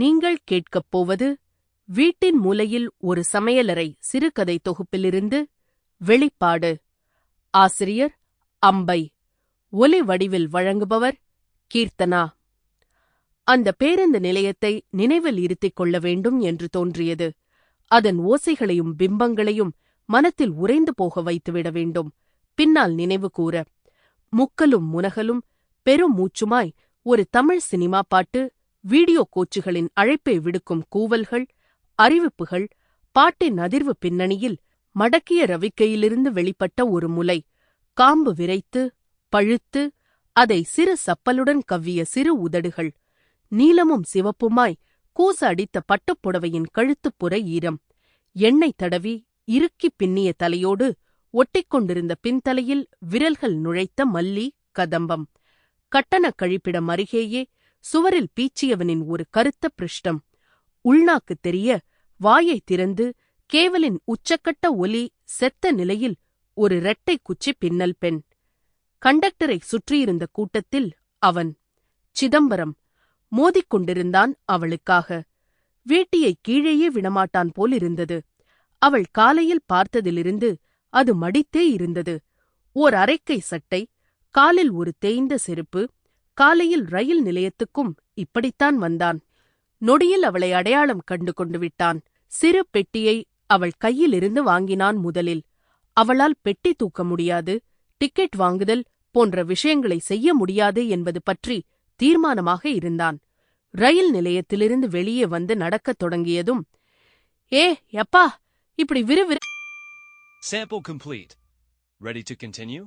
நீங்கள் கேட்கப் போவது வீட்டின் மூலையில் ஒரு சமையலறை சிறுகதை தொகுப்பிலிருந்து வெளிப்பாடு. ஆசிரியர் அம்பை. ஒலி வடிவில் வழங்குபவர் கீர்த்தனா. அந்த பேருந்து நிலையத்தை நினைவில் இருத்திக் கொள்ள வேண்டும் என்று தோன்றியது. அதன் ஓசைகளையும் பிம்பங்களையும் மனத்தில் உறைந்து போக வைத்துவிட வேண்டும். பின்னால் நினைவு கூற முக்கலும் முனகலும் பெருமூச்சுமாய் ஒரு தமிழ் சினிமா பாட்டு, வீடியோ கோச்சுகளின் அழைப்பை விடுக்கும் கூவல்கள், அறிவிப்புகள், பாட்டின் அதிர்வு பின்னணியில் மடக்கிய ரவிக்கையிலிருந்து வெளிப்பட்ட ஒரு முலை, காம்பு விரைத்து பழுத்து அதை சிறு சப்பலுடன் கவ்விய சிறு உதடுகள், நீலமும் சிவப்புமாய் கூச அடித்த பட்டுப்புடவையின் கழுத்துப்புற ஈரம், எண்ணெய் தடவி இறுக்கிப் பின்னிய தலையோடு ஒட்டிக்கொண்டிருந்த பின்தலையில் விரல்கள் நுழைத்த மல்லி, கதம்பம், கட்டணக் கழிப்பிடம் அருகேயே சுவரில் பீச்சியவனின் ஒரு கருத்த பிருஷ்டம், உள்நாக்கு தெரிய வாயைத் திறந்து கேவலின் உச்சக்கட்ட ஒலி செத்த நிலையில் ஒரு இரட்டை குச்சி பின்னல் பெண். கண்டக்டரை சுற்றியிருந்த கூட்டத்தில் அவன் சிதம்பரம் மோதிக்கொண்டிருந்தான் அவளுக்காக. வேட்டியை கீழேயே விடமாட்டான் போலிருந்தது. அவள் காலையில் பார்த்ததிலிருந்து அது மடித்தே இருந்தது. ஓர் அரைக்கை சட்டை, காலில் ஒரு தேய்ந்த செருப்பு. காலையில் ரயில் நிலையத்துக்கும் இப்படித்தான் வந்தான். நொடியில் அவளை அடையாளம் கண்டு கொண்டு விட்டான். சிறு பெட்டியை அவள் கையிலிருந்து வாங்கினான் முதலில். அவளால் பெட்டி தூக்க முடியாது, டிக்கெட் வாங்குதல் போன்ற விஷயங்களை செய்ய முடியாது என்பது பற்றி தீர்மானமாக இருந்தான். ரயில் நிலையத்திலிருந்து வெளியே வந்து நடக்கத் தொடங்கியதும், ஏ யப்பா, இப்படி விறுவிறு. Sample complete. Ready to continue?